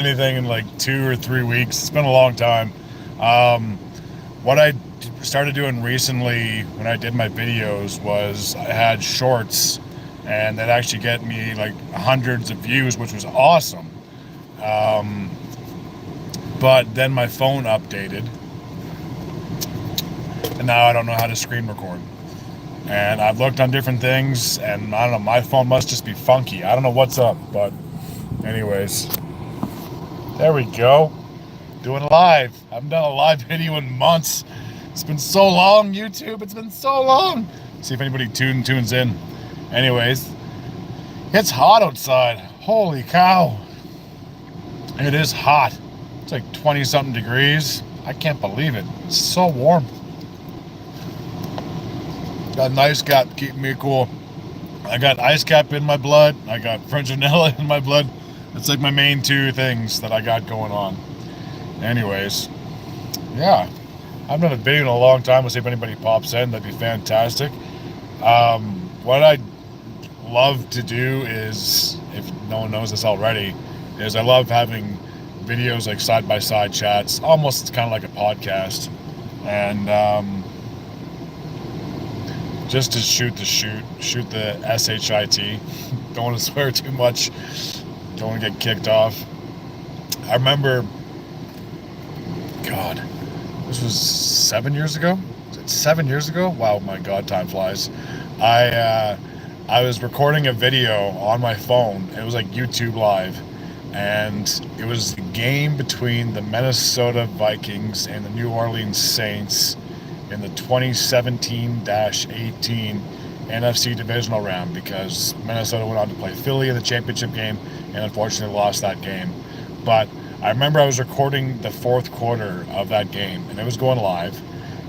anything in like 2 or 3 weeks. It's been a long time. Um, what I started doing recently when I did my videos was I had shorts, and that actually get me like hundreds of views, which was awesome. Um, but then my phone updated, and now I don't know how to screen record. And I've looked on different things, and I don't know, my phone must just be funky. I don't know what's up, but anyways, there we go. Doing live. I haven't done a live video in months. It's been so long, YouTube. It's been so long. See if anybody tunes in. Anyways, it's hot outside. Holy cow. It is hot. It's like 20 something degrees. I can't believe it. It's so warm. Got an ice cap keeping me cool. I got ice cap in my blood. I got French vanilla in my blood. It's like my main two things that I got going on. Anyways, yeah. I've done a video in a long time. We'll see if anybody pops in. That'd be fantastic. What I love to do is, if no one knows this already, is I love having videos like side-by-side chats. Almost kind of like a podcast. And just to shoot the SHIT. Don't want to swear too much. Don't want to get kicked off. I remember, God, this was 7 years ago. Was it 7 years ago? Wow, my God, time flies. I was recording a video on my phone. It was like YouTube Live, and it was the game between the Minnesota Vikings and the New Orleans Saints in the 2017-18 NFC divisional round, because Minnesota went on to play Philly in the championship game and unfortunately lost that game. But I remember I was recording the fourth quarter of that game, and it was going live,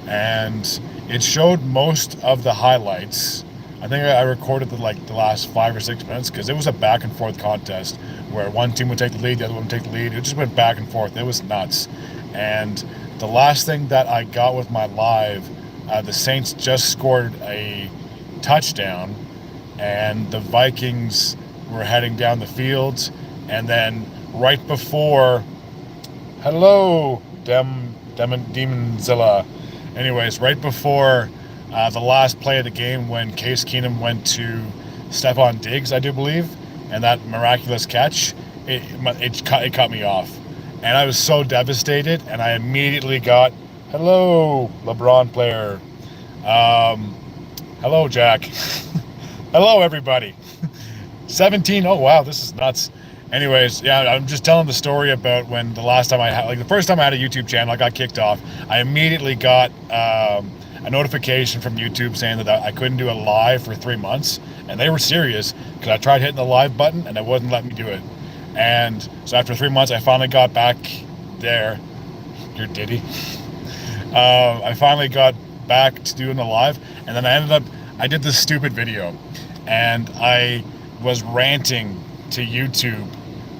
and it showed most of the highlights. I think I recorded the last 5 or 6 minutes, because it was a back and forth contest where one team would take the lead, the other one would take the lead. It just went back and forth. It was nuts. And the last thing that I got with my live, the Saints just scored a touchdown, and the Vikings were heading down the field, and then right before, hello, Demonzilla. Anyways, right before the last play of the game, when Case Keenum went to Stephon Diggs, I do believe, and that miraculous catch, it cut me off. And I was so devastated, and I immediately got, hello, LeBron player. Hello, Jack. Hello, everybody. 17, oh wow, this is nuts. Anyways, yeah, I'm just telling the story about when the last time the first time I had a YouTube channel, I got kicked off. I immediately got a notification from YouTube saying that I couldn't do a live for 3 months, and they were serious, because I tried hitting the live button and it wouldn't let me do it. And so after 3 months, I finally got back there. Your Diddy. I finally got back to doing the live, and then I did this stupid video, and I was ranting to YouTube.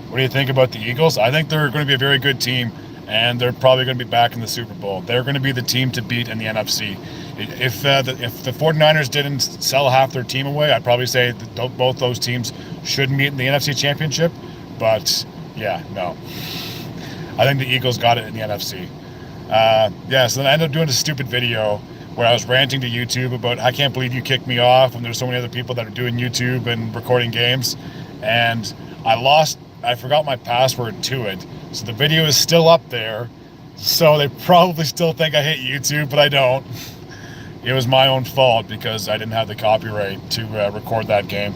What do you think about the Eagles? I think they're going to be a very good team, and they're probably going to be back in the Super Bowl. They're going to be the team to beat in the NFC. If the 49ers didn't sell half their team away, I'd probably say that both those teams should meet in the NFC Championship. But yeah, no. I think the Eagles got it in the NFC. So then I ended up doing a stupid video where I was ranting to YouTube about, I can't believe you kicked me off when there's so many other people that are doing YouTube and recording games. And I forgot my password to it. So the video is still up there. So they probably still think I hate YouTube, but I don't. It was my own fault because I didn't have the copyright to record that game.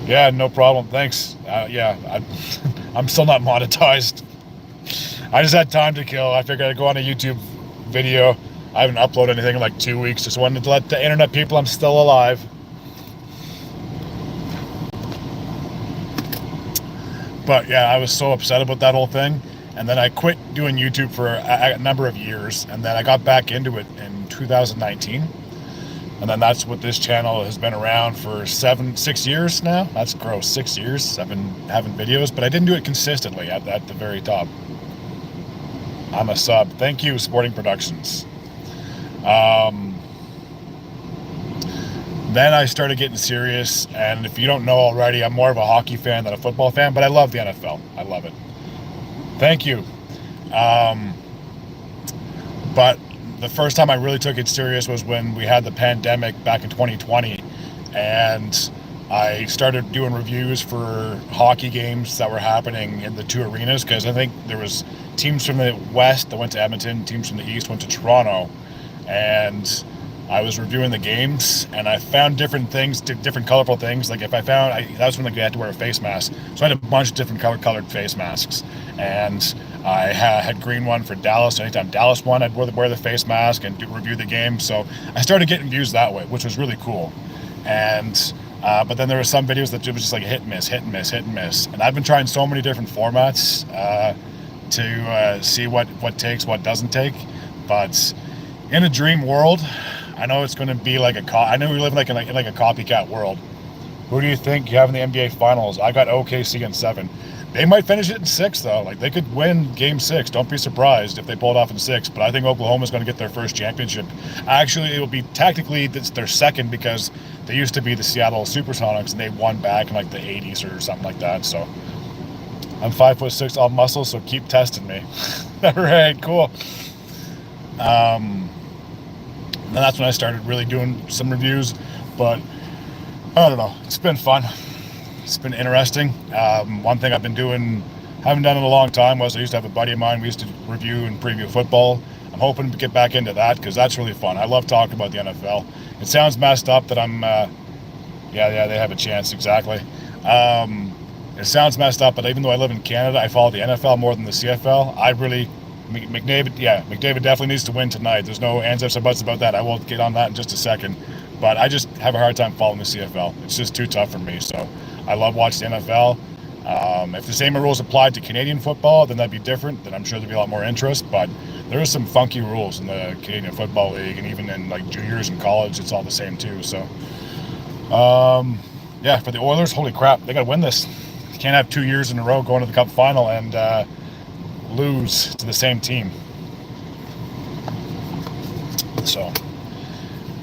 Yeah, no problem. Thanks. I'm still not monetized. I just had time to kill. I figured I'd go on a YouTube video. I haven't uploaded anything in like 2 weeks. Just wanted to let the internet people I'm still alive. But yeah, I was so upset about that whole thing. And then I quit doing YouTube for a number of years. And then I got back into it in 2019. And then that's what this channel has been around for 6 years now. That's gross, 6 years. I've been having videos, but I didn't do it consistently at the very top. I'm a sub. Thank you, Sporting Productions. Then I started getting serious, and if you don't know already, I'm more of a hockey fan than a football fan, but I love the NFL. I love it. Thank you. But the first time I really took it serious was when we had the pandemic back in 2020, and I started doing reviews for hockey games that were happening in the two arenas, because I think there was teams from the West that went to Edmonton, teams from the East went to Toronto, and I was reviewing the games, and I found different things, different colorful things. Like if I found, that was when like, you had to wear a face mask. So I had a bunch of different colored face masks. And I had green one for Dallas. Anytime Dallas won, I'd wear the face mask and review the game. So I started getting views that way, which was really cool. And but then there were some videos that it was just like hit and miss, hit and miss, hit and miss. And I've been trying so many different formats to see what takes, what doesn't take. But in a dream world, I know it's going to be like I know we live in like a copycat world. Who do you think you have in the NBA Finals? I got OKC in 7. They might finish it in 6 though. Like they could win Game 6. Don't be surprised if they pull it off in 6. But I think Oklahoma's going to get their first championship. Actually, it will be technically their second, because they used to be the Seattle SuperSonics and they won back in like the 80s or something like that. So I'm 5'6", all muscle. So keep testing me. All right, cool. And that's when I started really doing some reviews, but I don't know, it's been fun. It's been interesting. One thing I've been doing, haven't done in a long time, was I used to have a buddy of mine, we used to review and preview football. I'm hoping to get back into that, because that's really fun. I love talking about the NFL. It sounds messed up that I'm, yeah, they have a chance, exactly. It sounds messed up, but even though I live in Canada, I follow the NFL more than the CFL. McDavid definitely needs to win tonight. There's no ands, ifs, or buts about that. I will get on that in just a second. But I just have a hard time following the CFL. It's just too tough for me. So I love watching the NFL. If the same rules applied to Canadian football, then that'd be different. Then I'm sure there'd be a lot more interest. But there are some funky rules in the Canadian Football League, and even in like juniors and college, it's all the same too. So, yeah, for the Oilers, holy crap, they got to win this. You can't have 2 years in a row going to the Cup final and lose to the same team. So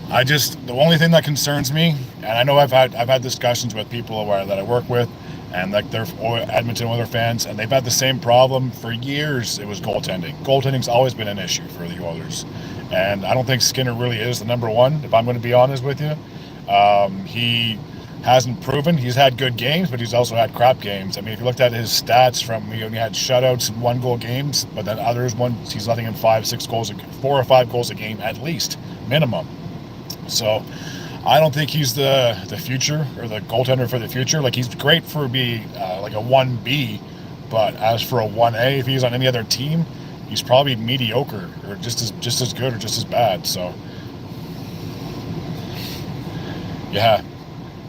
the only thing that concerns me, and I know I've had discussions with people that I work with, and like they're Edmonton Oilers fans, and they've had the same problem for years. It was goaltending. Goaltending's always been an issue for the Oilers, and I don't think Skinner really is the number one, if I'm going to be honest with you. He hasn't proven. He's had good games, but he's also had crap games. I mean, if you looked at his stats, he only had shutouts and 1-goal games, but then others he's letting in 4 or 5 goals a game at least, minimum. So I don't think he's the future, or the goaltender for the future. Like, he's great for like a 1B, but as for a 1A, if he's on any other team, he's probably mediocre, or just as good, or just as bad. So yeah.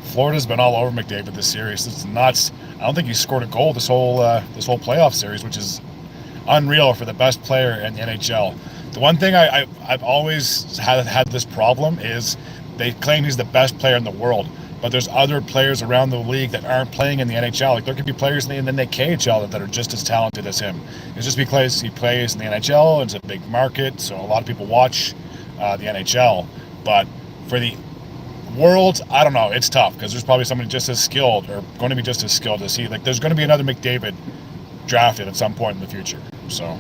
Florida's been all over McDavid this series. It's nuts. I don't think he's scored a goal this whole playoff series, which is unreal for the best player in the NHL. The one thing I've always had this problem is they claim he's the best player in the world, but there's other players around the league that aren't playing in the NHL. Like, there could be players in the KHL that are just as talented as him. It's just because he plays in the NHL. It's a big market, so a lot of people watch the NHL. But for the world, I don't know, it's tough, because there's probably somebody just as skilled, or going to be just as skilled as he. Like, there's going to be another McDavid drafted at some point in the future. So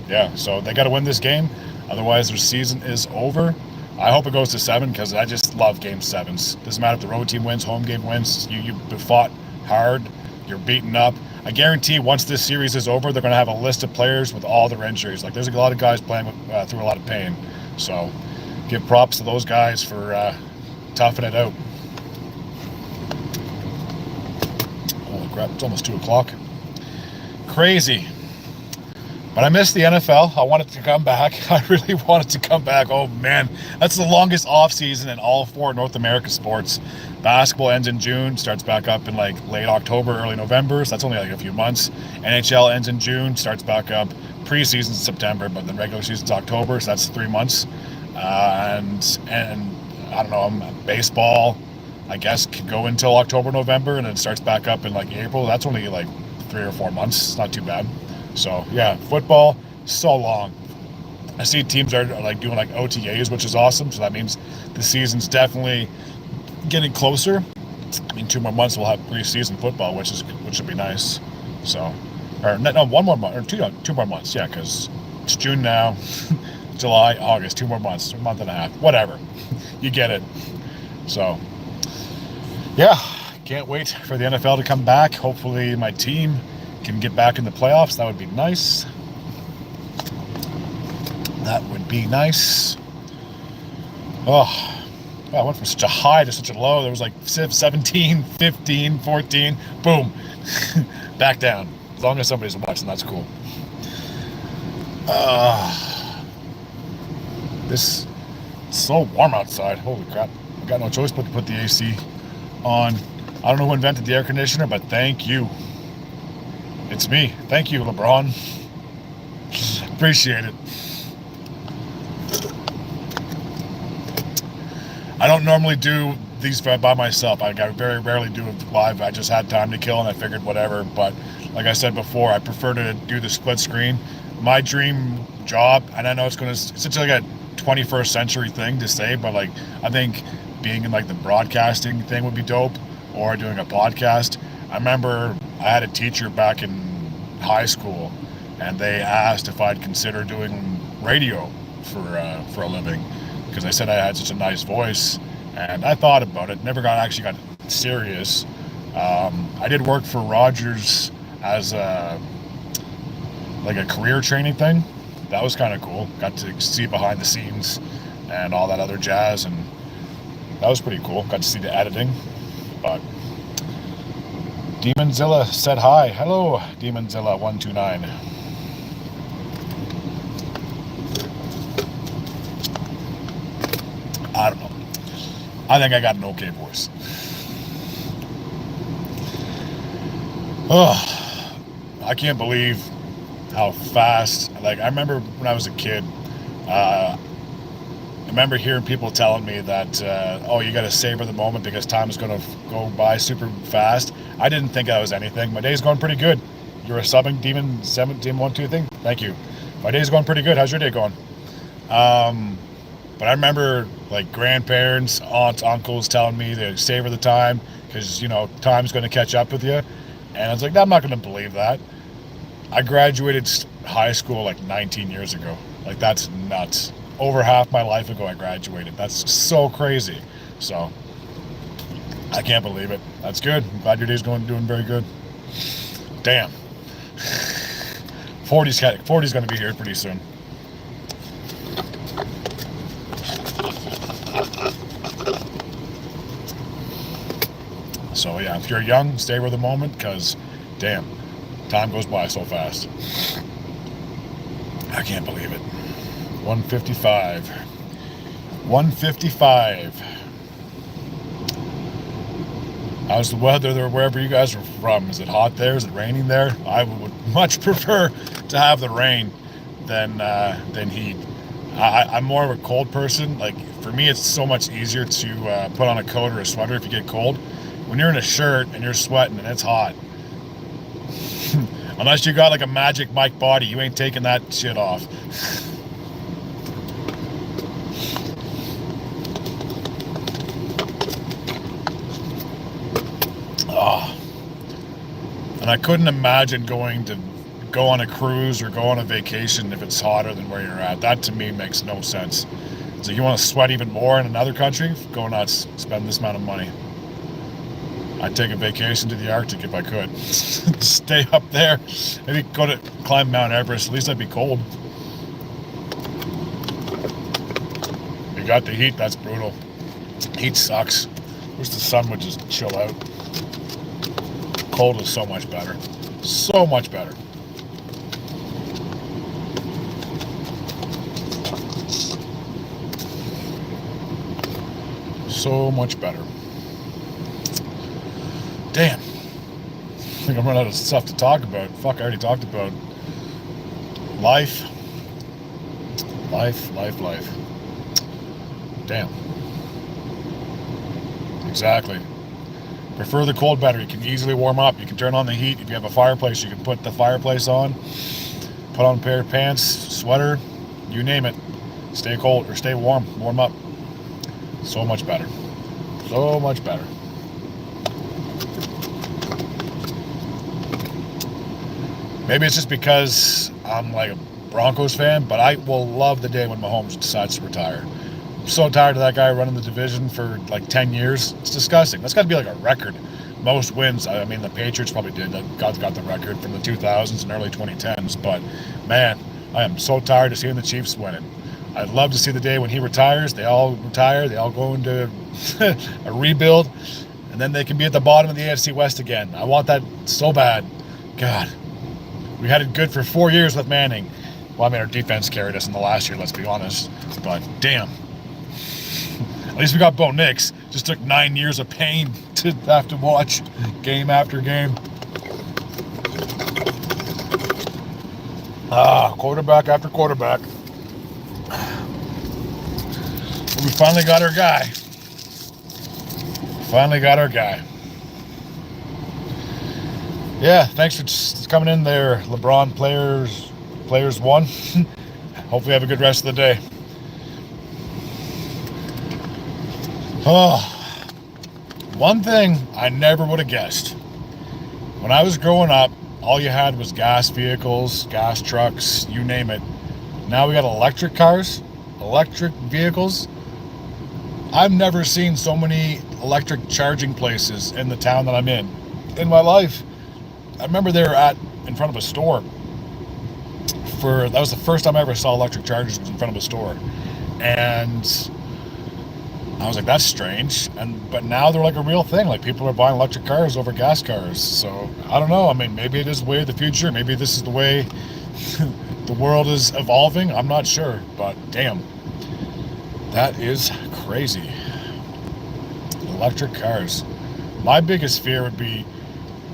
yeah, so they got to win this game, otherwise their season is over. I hope it goes to 7, because I just love Game 7s. Doesn't matter if the road team wins, home game wins, you fought hard, you're beaten up. I guarantee once this series is over, they're going to have a list of players with all their injuries. Like, there's a lot of guys playing through a lot of pain. So give props to those guys for toughing it out. Holy crap, it's almost 2 o'clock. Crazy. But I missed the NFL. I wanted to come back. I really wanted to come back. Oh man, that's the longest off season in all 4 North America sports. Basketball ends in June, starts back up in like late October, early November. So that's only like a few months. NHL ends in June, starts back up. Preseason's September, but the regular season's October, so that's 3 months. And I don't know, baseball, I guess, could go until October, November, and then it starts back up in like April. That's only like 3 or 4 months. It's not too bad. So yeah, football, so long. I see teams are like doing like OTAs, which is awesome. So that means the season's definitely getting closer. I mean, 2 more months we'll have preseason football, which would be nice. So, or no, 1 more month or two more months. Yeah, because it's June now, July, August, 2 more months, a month and a half, whatever. You get it. So, yeah, can't wait for the NFL to come back. Hopefully, my team can get back in the playoffs. That would be nice. That would be nice. Oh. Well, I went from such a high to such a low. There was like 17, 15, 14. Boom. Back down. As long as somebody's watching, that's cool. This is so warm outside. Holy crap. I got no choice but to put the AC on. I don't know who invented the air conditioner, but thank you. It's me. Thank you, LeBron. Appreciate it. I don't normally do these by myself. I very rarely do it live. I just had time to kill and I figured whatever. But like I said before, I prefer to do the split screen. My dream job, and I know it's such like a 21st century thing to say, but like I think being in like the broadcasting thing would be dope, or doing a podcast. I remember I had a teacher back in high school, and they asked if I'd consider doing radio for a living, because they said I had such a nice voice, and I thought about it. Never got serious. I did work for Rogers as a career training thing. That was kind of cool. Got to see behind the scenes and all that other jazz, and that was pretty cool. Got to see the editing. But Demonzilla said hi. Hello, Demonzilla129. I don't know. I think I got an okay voice. Oh, I can't believe how fast. Like, I remember when I was a kid, I remember hearing people telling me that, oh, you got to savor the moment because time is going to go by super fast. I didn't think that was anything. My day's going pretty good. You're a subbing Demon 1712 thing? Thank you. My day's going pretty good. How's your day going? But I remember like grandparents, aunts, uncles telling me to savor the time because, you know, time's going to catch up with you. And I was like, I'm not going to believe that. I graduated high school like 19 years ago. Like, that's nuts. Over half my life ago I graduated. That's so crazy. So I can't believe it. That's good. I'm glad your day's doing very good. Damn. 40's going to be here pretty soon. So yeah, if you're young, stay with the moment, because damn, time goes by so fast. I can't believe it. 1:55. 1:55. How's the weather there wherever you guys are from? Is it hot there? Is it raining there? I would much prefer to have the rain than heat. I'm more of a cold person. Like, for me, it's so much easier to put on a coat or a sweater if you get cold. When you're in a shirt and you're sweating and it's hot, unless you got like a Magic Mike body, you ain't taking that shit off. Oh. And I couldn't imagine go on a cruise or go on a vacation if it's hotter than where you're at. That to me makes no sense. So you want to sweat even more in another country? Go nuts. Spend this amount of money. I'd take a vacation to the Arctic if I could. Stay up there. Maybe climb Mount Everest. At least I'd be cold. You got the heat, that's brutal. Heat sucks. Wish the sun would just chill out. Cold is so much better. So much better. So much better. Damn. I think I'm running out of stuff to talk about. Fuck, I already talked about life. Life. Damn. Exactly. Prefer the cold better. You can easily warm up. You can turn on the heat. If you have a fireplace, you can put the fireplace on. Put on a pair of pants, sweater. you name it. Stay cold or stay warm. Warm up. So much better. So much better. Maybe it's just because I'm like a Broncos fan, but I will love the day when Mahomes decides to retire. I'm so tired of that guy running the division for like 10 years. It's disgusting. That's got to be like a record. Most wins. I mean, the Patriots probably did. God's got the record from the 2000s and early 2010s. But, man, I am so tired of seeing the Chiefs winning. I'd love to see the day when he retires. They all retire. They all go into a rebuild. And then they can be at the bottom of the AFC West again. I want that so bad. God. We had it good for 4 years with Manning. Well, I mean, our defense carried us in the last year, let's be honest. But, damn. At least we got Bo Nix. Just took 9 years of pain to have to watch game after game. Quarterback after quarterback. We finally got our guy. Yeah, thanks for coming in there, LeBron Players 1. Hopefully you have a good rest of the day. Oh, one thing I never would have guessed. When I was growing up, all you had was gas vehicles, gas trucks, you name it. Now we got electric cars, electric vehicles. I've never seen so many electric charging places in the town that I'm in my life. I remember they were in front of a store. That was the first time I ever saw electric chargers, was in front of a store. And I was like, that's strange. But now they're like a real thing. Like, people are buying electric cars over gas cars. So I don't know. I mean, maybe it is the way of the future. Maybe this is the way the world is evolving. I'm not sure. But damn, that is crazy. Electric cars. My biggest fear would be,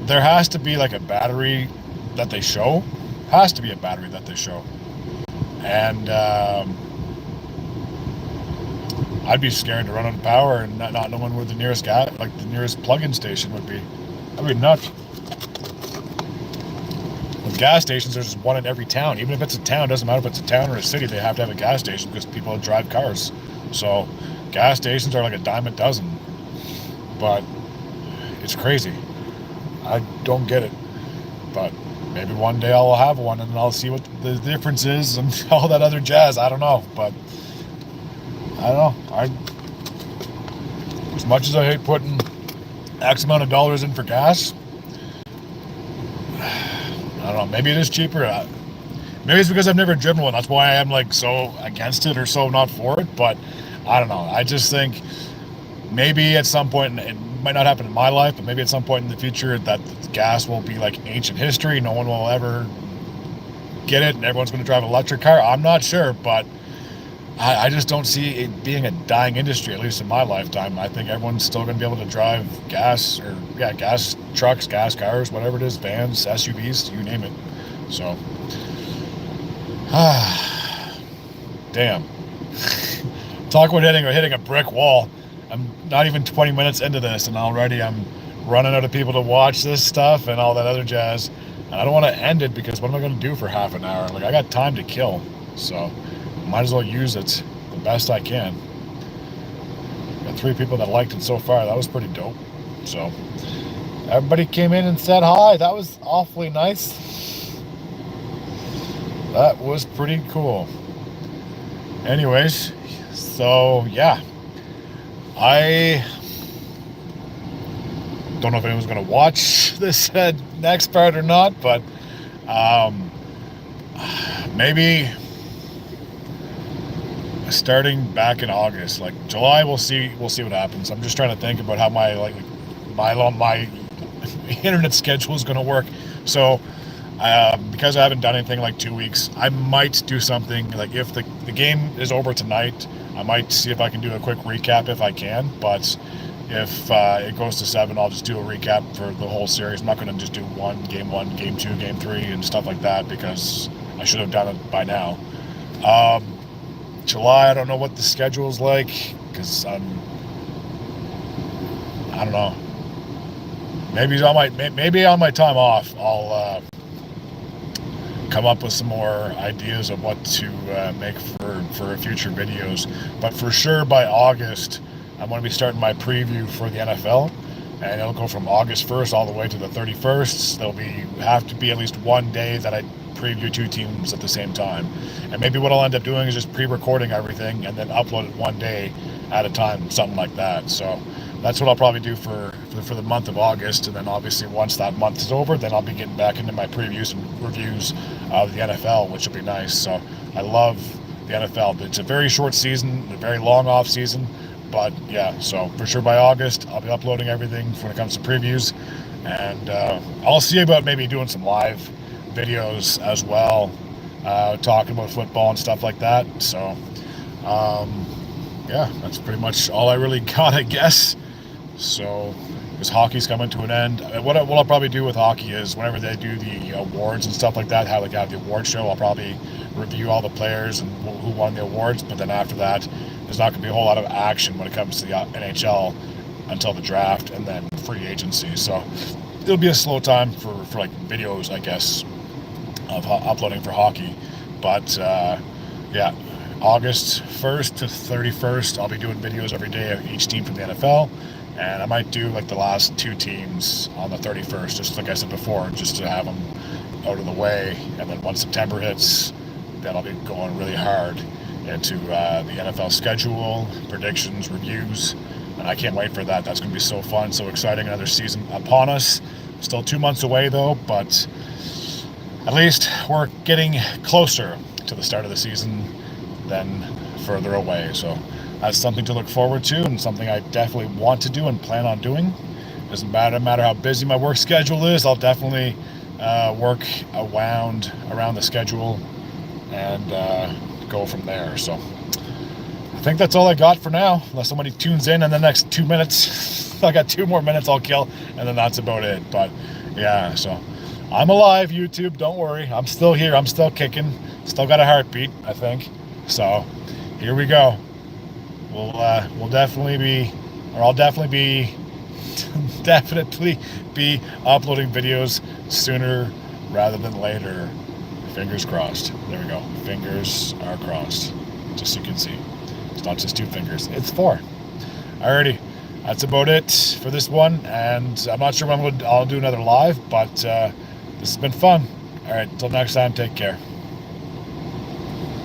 there has to be like a battery that they show. Has to be a battery that they show. And I'd be scared to run out of power and not knowing where the nearest the nearest plug-in station would be. That'd be nuts. With gas stations, there's one in every town. Even if it's a town, doesn't matter if it's a town or a city, they have to have a gas station because people drive cars. So gas stations are like a dime a dozen. But it's crazy. I don't get it. But maybe one day I'll have one and I'll see what the difference is and all that other jazz. I don't know. But I don't know. As much as I hate putting X amount of dollars in for gas, I don't know. Maybe it is cheaper. Maybe it's because I've never driven one. That's why I'm like so against it or so not for it. But I don't know. I just think maybe at some point, it might not happen in my life, but maybe at some point in the future that gas will be like ancient history. No one will ever get it and everyone's going to drive an electric car. I'm not sure, but I just don't see it being a dying industry, at least in my lifetime. I think everyone's still going to be able to drive gas trucks, gas cars, whatever it is, vans, SUVs, you name it. So, damn. Talk about hitting a brick wall. I'm not even 20 minutes into this, and already I'm running out of people to watch this stuff and all that other jazz. And I don't want to end it because what am I going to do for half an hour? Like, I got time to kill, so might as well use it the best I can. Got 3 people that liked it so far. That was pretty dope. So everybody came in and said hi. That was awfully nice. That was pretty cool. Anyways, so yeah. I don't know if anyone's going to watch this next part or not, but maybe starting back in August, like July, we'll see what happens. I'm just trying to think about how my internet schedule is going to work. So because I haven't done anything like 2 weeks, I might do something like if the game is over tonight, I might see if I can do a quick recap if I can, but if it goes to 7, I'll just do a recap for the whole series. I'm not going to just do game 1, game 2, game 3, and stuff like that because I should have done it by now. July, I don't know what the schedule is like because I don't know. Maybe on my time off, come up with some more ideas of what to make for future videos. But for sure by August, I'm going to be starting my preview for the NFL, and it'll go from August 1st all the way to the 31st. There'll have to be at least one day that I preview two teams at the same time. And maybe what I'll end up doing is just pre-recording everything and then upload it one day at a time, something like that. So that's what I'll probably do for the month of August. And then obviously once that month is over, then I'll be getting back into my previews and reviews of the NFL, which will be nice. So I love the NFL. It's a very short season, a very long off season, but yeah, so for sure by August, I'll be uploading everything when it comes to previews. And I'll see about maybe doing some live videos as well, talking about football and stuff like that. So yeah, that's pretty much all I really got, I guess. So because hockey's coming to an end, what I'll probably do with hockey is whenever they do the awards and stuff like that, how they have the award show, I'll probably review all the players and who won the awards. But then after that, there's not going to be a whole lot of action when it comes to the NHL until the draft and then free agency. So it'll be a slow time for like videos, I guess, of uploading for hockey. But yeah, August 1st to 31st, I'll be doing videos every day of each team from the NFL. And I might do like the last two teams on the 31st, just like I said before, just to have them out of the way. And then once September hits, then I'll be going really hard into the NFL schedule, predictions, reviews. And I can't wait for that. That's going to be so fun, so exciting. Another season upon us. Still 2 months away though, but at least we're getting closer to the start of the season than further away. So that's something to look forward to and something I definitely want to do and plan on doing. Doesn't matter how busy my work schedule is, I'll definitely work around the schedule and go from there. So I think that's all I got for now, unless somebody tunes in the next 2 minutes. I got 2 more minutes I'll kill, and then that's about it. But yeah, so I'm alive, YouTube, don't worry. I'm still here, I'm still kicking, still got a heartbeat, I think. So here we go. We'll definitely be, or I'll definitely be uploading videos sooner rather than later. Fingers crossed. There we go. Fingers are crossed. Just so you can see. It's not just 2 fingers. It's 4. Alrighty. That's about it for this one. And I'm not sure when I'll do another live, but this has been fun. Alright, until next time, take care.